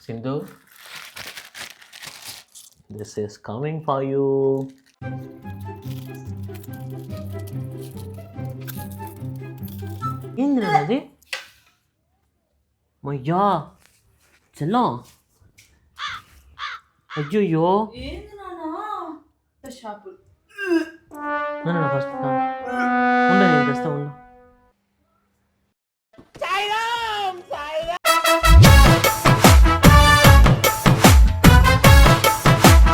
Sindhu, this is coming for you. ఏంద్రా అది? మయ్యా చెల్లం, అయ్యో ఏంది నాన్న షాపు ఫస్ట్ ఉండ నేను తెస్తా ఉండు.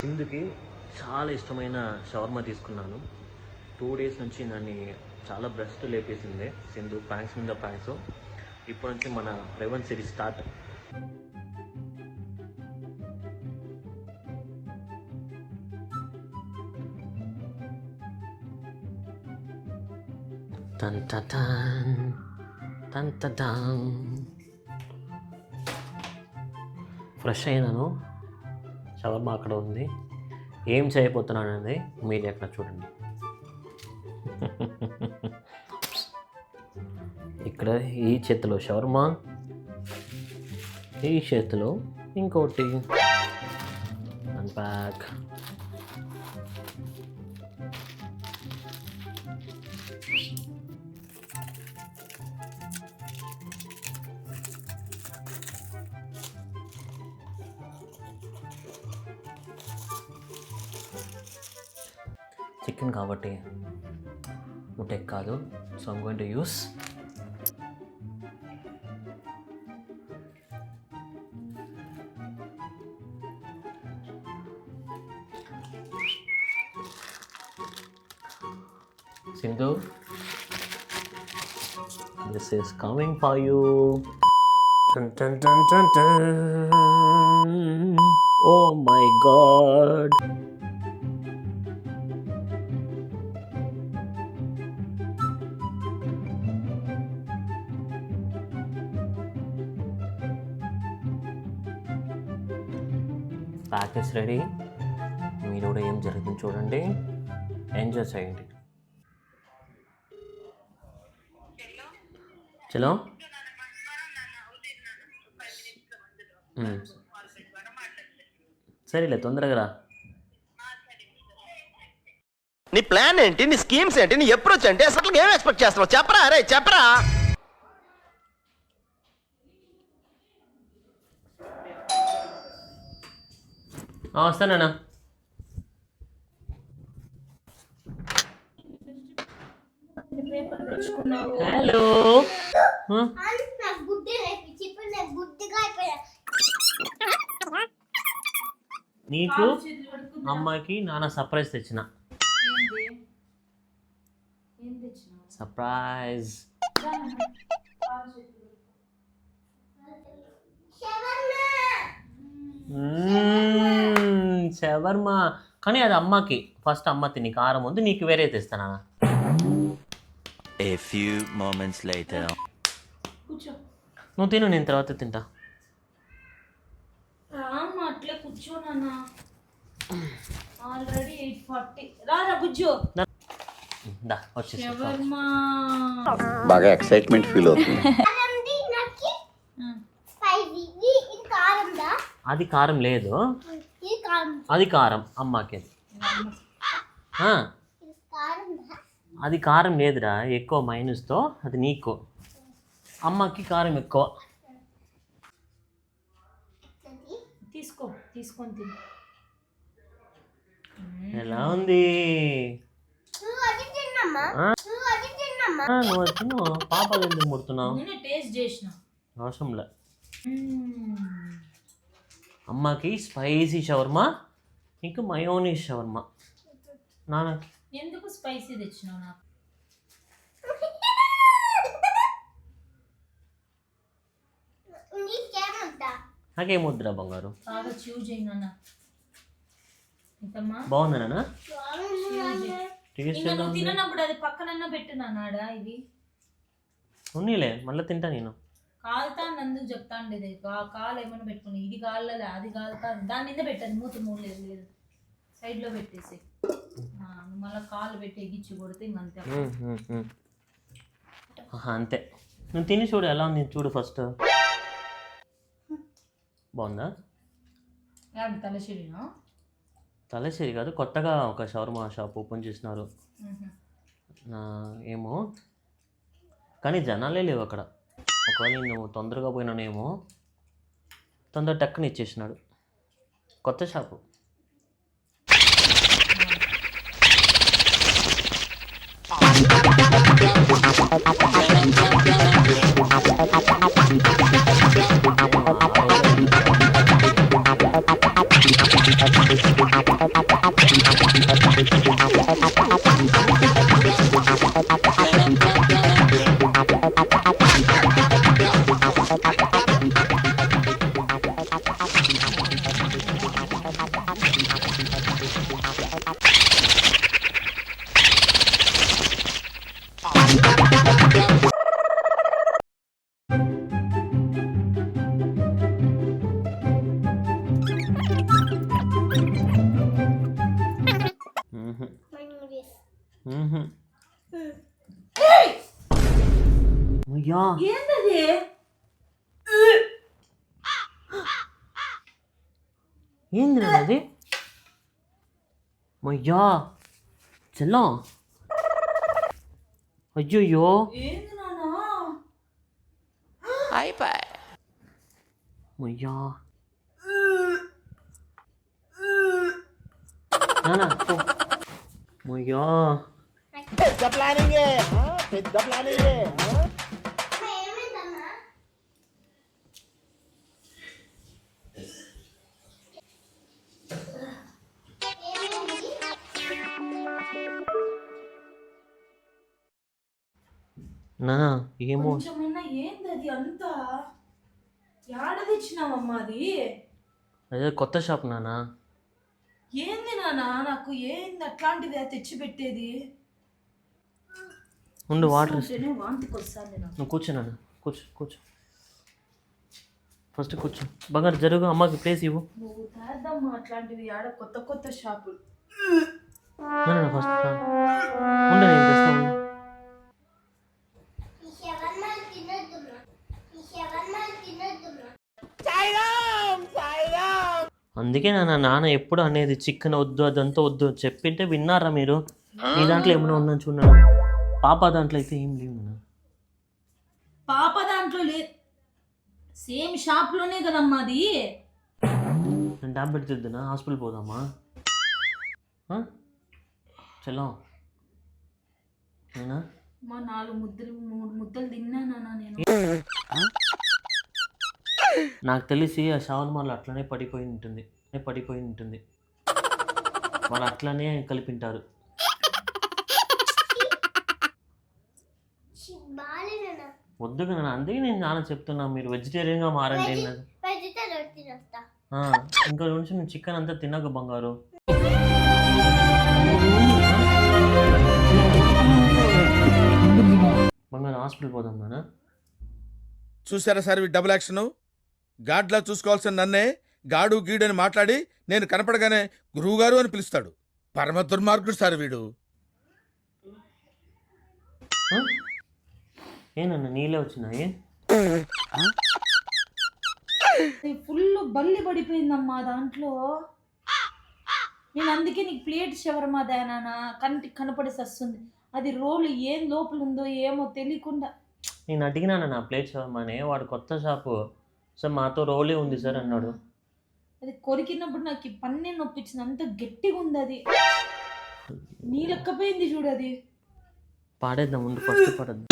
సింధుకి చాలా ఇష్టమైన షవర్మా తీసుకున్నాను. 2 days నుంచి నన్ను చాలా బ్రెస్ట్ లేపేసింది సింధు, ప్యాంక్స్ మీద ప్యాంక్స్. ఇప్పటి నుంచి మన రేవంత్ సిరీస్ స్టార్ట్. టన్ టన్ టన్ టన్. ఫ్రెష్ అయినాను, షవర్మా అక్కడ ఉంది. ఏం చేయబోతున్నాను అనేది మీరు ఎక్కడ చూడండి. ఇక్కడ ఈ చేతిలో షవర్మా, ఈ చేతిలో ఇంకోటి. అన్ప్యాక్. చికెన్ కాబట్టి ముటెక్ కాదు, so I'm going to use Sindhu, this is coming for you. Dun, dun, dun, dun, dun. Oh my God. Package ready. మీరు కూడా ఏం జరుగుతుంది చూడండి, ఎంజాయ్ చేయండి. చలో సరేలే, తొందరగా రా. నీ ప్లాన్ ఏంటి, నీ స్కీమ్స్ ఏంటి, నీ అప్రోచ్ ఏంటి, అసలు ఏం ఎక్స్పెక్ట్ చేస్తున్నావు చెప్పరా? అరే చెప్పరా. వస్తానన్నా. హలో, నీకు అమ్మాయికి నాన్న సర్ప్రైజ్ తెచ్చిన. సర్ప్రైజ్ షవర్మా, కానీ అది అమ్మకి. ఫస్ట్ అమ్మ తిని కారం ఉంది, నీకు వేరే తెస్తానా. A few moments later. నువ్వు తిను, నేను తర్వాత తింటా. రామ్మా అట్లే కూర్చోనన్నా. ఆల్రెడీ 8:40. రారా బుజ్జు. వచ్చేసి షవర్మా బాగా ఎక్సైట్మెంట్ ఫీల్ అవుతుంది. అది కారం లేదు, అది కారం అమ్మకి. అది కారం లేదురా, ఎక్కువ మైనస్తో. అది నీకు, అమ్మకి కారం ఎక్కువ. తీసుకొని తిను. ఎలా ఉంది? నువ్వు తిను, పాపలు ఎందుకు ముడుతున్నావు? టేస్ట్ చేసిన అవసరంలే. అమ్మకి స్పైసీ షవర్మా, ఇంకా మయోనీస్ షవర్మా. నాన్నకి ఎందుకు స్పైసీ తెచ్చినావు? నాకు నాకేం వద్దురా బంగారు. బాగా చూజ్ అయినా బాగుందా? టేస్ట్ తినప్పుడు అది పక్కనన్నా పెట్టున్నాడా? ఇవి ఉన్నీలే, మళ్ళీ తింటా నేను. కాలుతా నందుకు చెప్తా ఉండేది. కాలు ఏమైనా పెట్టుకుని, ఇది కాలలే అది కాలుతా, దాని మీద పెట్టాను. మూత మూడు లేదు, సైడ్లో పెట్టేసి మళ్ళీ కాలు పెట్టి ఎగిచ్చి కొడితే ఇంకంతే. అంతే. నువ్వు తిని చూడు ఎలా ఉంది చూడు ఫస్ట్. బాగుందా? యాడ్ తలసిరినా? తలశ్శేరి కాదు, కొత్తగా ఒక షవర్మా షాప్ ఓపెన్ చేసినారు. ఏమో కానీ జనాలే లేవు అక్కడ. ఒకవేళ నేను తొందరగా పోయినానేమో, తొందర టక్కుని ఇచ్చేసినాడు. కొత్త షాపు. అయ్యా ఏంటది? ఏంది అది? మయ్యా చెల్లం, అయ్యో ఏంది నానా? మయ్యా నానా మయ్యా పెద్ద ప్లానింగే, పెద్ద ప్లానింగే. నానా ఏమో కొంచెమన్నా ఏందది అంతా? యాడ తెచ్చినావమ్మా అది? అదే కొత్త షాప్ నానా. ఏంది నానా? నాకు ఏంది అట్లాంటిది తెచ్చి పెట్టేది? ఉండు వాటర్ ఇస్తా. ఉంటేనే వాంతికి వస్తాంది నాకు. నువ్వు కూర్చో నాన్న, కూర్చో కూర్చో, ఫస్ట్ కూర్చో. బంగారు జరుగు, అమ్మకి ప్లేస్ ఇవ్వు. నువ్వు తేద్దమ్మా అట్లాంటివి. ఆడ కొత్త కొత్త షాపులు. ఫస్ట్ ఉండు, నేను తెస్తా ఉండు. అందుకే నాన్న ఎప్పుడు అనేది చికెన్ వద్దు, అదంతా వద్దు చెప్పింటే విన్నారా మీరు? మీ దాంట్లో ఏమైనా ఉందని చూడన్నా. పాప దాంట్లో అయితే ఏం లేవు నాన్న. పాప దాంట్లో సేమ్ షాప్ లోనే కదమ్మా అది. నేను టాబ్లెట్ తిద్దునా? హాస్పిటల్ పోదామా? చలో నేనా మా 3 ముద్దలు తిన్నానా నేను? నాకు తెలిసి ఆ షవర్మాలో అట్లనే పడిపోయి ఉంటుంది. వాళ్ళు అట్లనే కలిపింటారు. వద్దు కదా, అందుకే నేను నాన్న చెప్తున్నా మీరు వెజిటేరియన్గా మారండి. ఇంకో నిమిషం నేను చికెన్ అంతా తినక బంగారు. బంగారు హాస్పిటల్ పోదాం నాన్న. చూసారా సార్ ఈ డబుల్ యాక్షన్? గాడ్లా చూసుకోవాల్సిన నన్నే గాడు గీడు అని మాట్లాడి నేను కనపడగానే గురువుగారు అని పిలుస్తాడు. పరమ దుర్మార్గుడు సార్ వీడు. ఏనన్నా నీళ్ళే వచ్చినాయి? ఫుల్ బల్లి పడిపోయిందమ్మా దాంట్లో. నేను అందుకే నీకు ప్లేట్ షవర్మా దానా కంటికి కనపడి వస్తుంది. అది రోలు ఏం లోపల ఉందో ఏమో తెలియకుండా. నేను అడిగినాను నా ప్లేట్ షవర్మానే, వాడు కొత్త షాపు సార్ మాతో రోలే ఉంది సార్ అన్నాడు. అది కొరికినప్పుడు నాకు ఈ పన్నే నొప్పించింది, అంత గట్టిగా ఉంది అది. నీ లెక్కపోయింది చూడు అది. పాడేద్దాం ముందు, ఫస్ట్ పాడేద్దాం.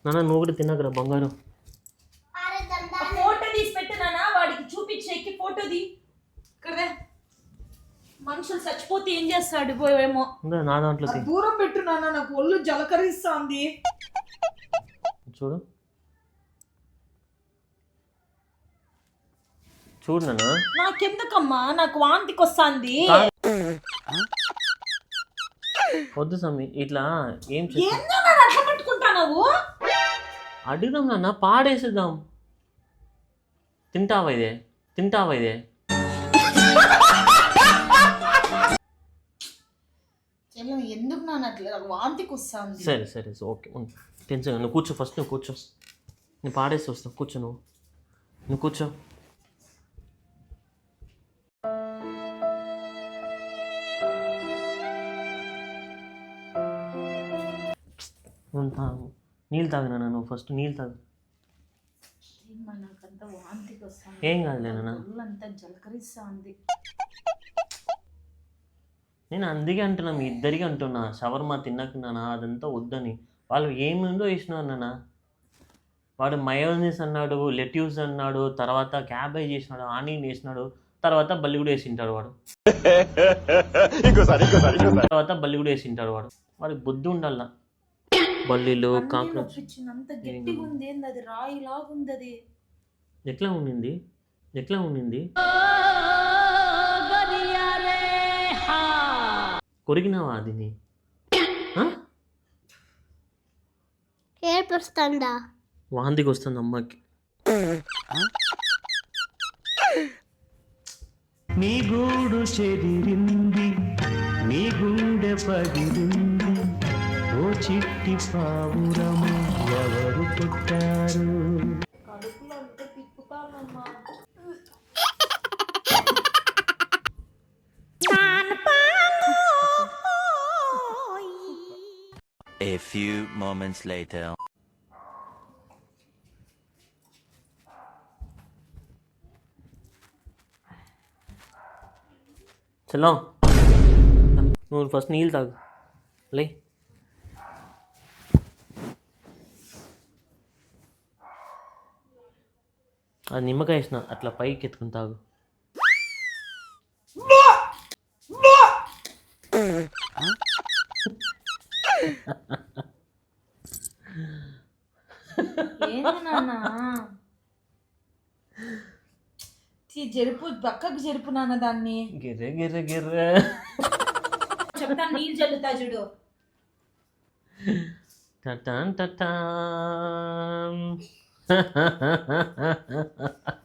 నాన్న నువ్వు కూడా తిన్నాకరా బంగారు. ఫోటో తీసి పెట్టినానా వాడికి చూపించేకి? ఫోటోది ఇక్కడ. మనుషులు చచ్చిపోతే ఏం చేస్తాడు పోయేమో. నా దాంట్లో దూరం పెట్టున్నానా, నాకు ఒళ్ళు జలకరిస్తుంది. చూడు చూడు నాన్న. నాకెందుకమ్మా, నాకు వాంతికి వస్తుంది. వద్దు సమ్మి ఇట్లా ఏం ఏందో నన్ను అట్లా పట్టుకుంటావు? అడుగుదాం నాన్న, పాడేసేద్దాం. తింటావా ఇదే? ఎందుకు నాన్న అట్లా వాంతికి వస్తుంది? సరే ఓకే టెన్షన్. నువ్వు కూర్చో, ఫస్ట్ నువ్వు కూర్చో. నేను పాడేసి వస్తా, కూర్చో నువ్వు కూర్చో. తాగు, నీళ్ళు తాగు నాన్న, నువ్వు ఫస్ట్ నీళ్ళు తాగు. నాకంతా వాంతికి వస్తాను. ఏం కాదులే నాన్న, అంతా జలకరిస్తా ఉంది. నేను అందుకే అంటున్నా, మీ ఇద్దరికి అంటున్నా, షవర్మా తిన్నకున్నానా అదంతా వద్దని. వాళ్ళు ఏముందో వేసినారు నాన్న. వాడు మయోనీస్ అన్నాడు, లెట్యూస్ అన్నాడు, తర్వాత క్యాబేజ్ వేసినాడు, ఆనియన్ వేసినాడు, తర్వాత బల్లి కూడా వేసింటాడు వాడు. తర్వాత బల్లి కూడా వేసింటాడు వాడు. వాడికి బుద్ధి ఉండాల. బల్లీలు కాక్రోచ్ అంత గట్టిగా ఉంది, అది రాయి లాగుంది. అది ఎట్లా ఉండింది? కొరిగినావా అది? ఏర్పరుస్తుందా? వాంతికి వస్తుంది అమ్మకి. నీ గూడు చెదిరింది, నీ గుండె పగిలింది, ఓ చిట్టి పావురము ఎవరు పుట్టారు? కడుపులో అంతా తిప్పుతానమ్మా. A few moments later. చలో నువ్వు ఫస్ట్ నీళ్ళు తాగు లే. అది నిమ్మకాయ వేసిన అట్లా పైకి ఎత్తుకుని తాగు. ఏంది నాన్న జరుపు, పక్కకు జరుపు నాన్న. దాన్ని గిర్రె గిర్రె గిర్రె చెప్తా, నీళ్ళు జల్లుతా చూడు. టటాన్ టటాన్.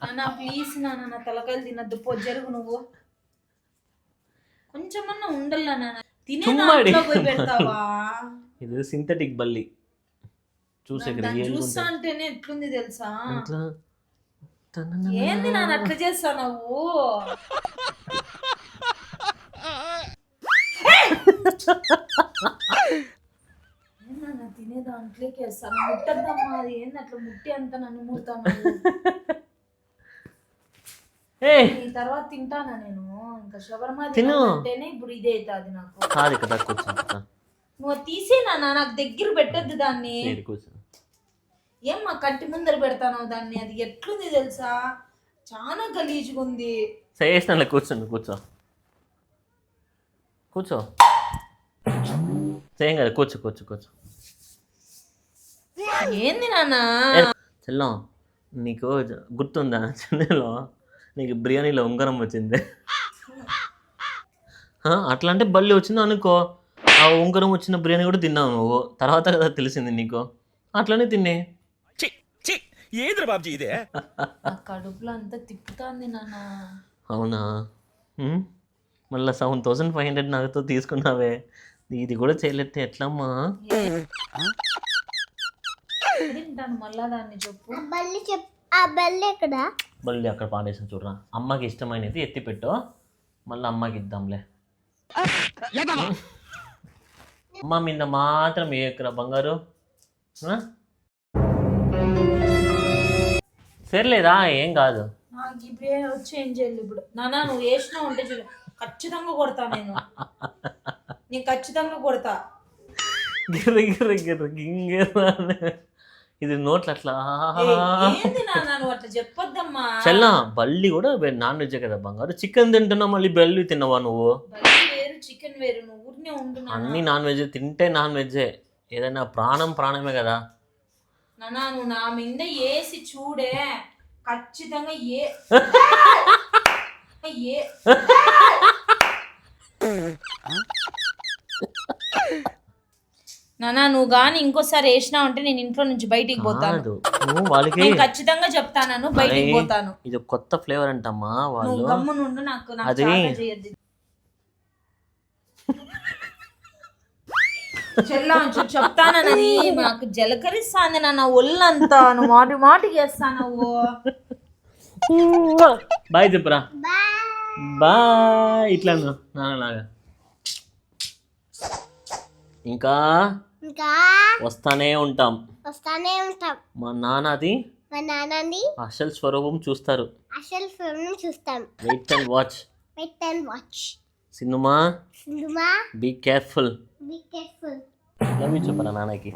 నాన్న ప్లీజ్ నాన్న, నా తలకాయలు తినద్దు. జరుగు నువ్వు. కొంచెమన్నా ఉండల్లా నాన్న. తినే దాంట్లో పోయి పెడతావా? ఇది సింథటిక్ బల్లి. చూస్తా అంటేనే ఎట్లుంది తెలుసా? ఏంది నాన్న అట్లా చేస్తా నువ్వు? ఏందన్నా తినే దాంట్లోకి వేస్తాను. ముట్టద్దమ్మా, అది ఏంది అట్లా ముట్టి అంతా నన్ను ముడతాను. తర్వాత తింటానా నేను? ఇంకా షవర్మా తింటేనే ఇప్పుడు ఇదే అవుతుంది నాకు. కాదు కదా, కూర్చో. నువ్వు తీసేనా, నాకు దగ్గర పెట్టద్దు దాన్ని. ఏమ్మా కట్టి ముందర పెడతాను దాన్ని? అది ఎట్లుంది తెలుసా? చాలా గలీజ్గా ఉంది. చేసిన కూర్చో చేయం కదా, కూర్చో. ఏంది నాన్న? చెల్లం, నీకు గుర్తుందా చెన్నైలో నీకు బిర్యానీలో ఉంగరం వచ్చింది? అట్లా అంటే బల్లి వచ్చింది అనుకో, ఆ ఉంగరం వచ్చిన బిర్యానీ కూడా తిన్నావు నువ్వు. తర్వాత కదా తెలిసింది నీకు. అట్లనే తిన్నే. ఏదిరా బాబుజీ ఇదే? కడుపులో అంతా తిప్పుతాంది నాన్న. అవునా? మళ్ళీ 7,500 నాకుతో తీసుకున్నావే, ఇది కూడా చేయలేస్తే ఎట్లమ్మా? తింటాను మళ్ళా దాన్ని చెప్పు. బల్లి ఎక్కడ? బల్లి అక్కడ పాడేసాను చూడరా. అమ్మకి ఇష్టమైనది ఎత్తి పెట్టు, మళ్ళీ అమ్మకి ఇద్దాంలే. అమ్మ మీద మాత్రం ఏకరా బంగారు. సర్లేదా, ఏం కాదు. నాకు ఇప్పుడే వచ్చి ఏం చేయాలి ఇప్పుడు? నాన్న నువ్వు వేసినా ఉంటే చూడు, ఖచ్చితంగా కొడతా నేను ఖచ్చితంగా కొడతా. ఇది నోట్లు అట్లా. ఏంది నాన్న నువ్వు అట్లా చెప్పొద్దమ్మా. చల్లా, బల్లి కూడా నాన్ వెజ్ కదా బంగారు. చికెన్ తింటున్నావు, మళ్ళీ బల్లి తిన్నావా నువ్వు? బల్లి వేరు చికెన్ వేరు, నువ్వు ఊరినే ఉంటున్నా. అన్ని నాన్ వెజ్ తింటే నాన్ వెజ్జే. ఏదైనా ప్రాణమే కదా నాన్న. నువ్వు నా మీద వేసి చూడే, ఖచ్చితంగా నాన్న నువ్వు గాని ఇంకోసారి వేసినా అంటే నేను ఇంట్లో నుంచి బయటికి పోతాను. వాళ్ళకి ఖచ్చితంగా చెప్తాను, బయటికి పోతాను. ఇది కొత్త ఫ్లేవర్ అంటమ్మా. వాళ్ళు గమ్మునుండు, నాకు అది చేయద్దు. చెల్లా చెప్తానని నాకు జలకరిస్తాంది నాన్న ఒళ్ళంతా నువ్వు మాటి మాటికి వేస్తాను బాయ్ చెప్పురా. బాయ్ ఇట్లా నాన్నలాగా. ఇంకా ఇంకా వస్తానే ఉంటాం. వస్తానే ఉంటాం. మా నాన్నది మా నాన్నని అసలు స్వరూపం చూస్తారు. అసలు ఫిల్మ్ చూస్తాం. Wait and watch. Wait and watch. Cinema cinema be careful. Be careful. Love you చెప్పరా నాన్నకి.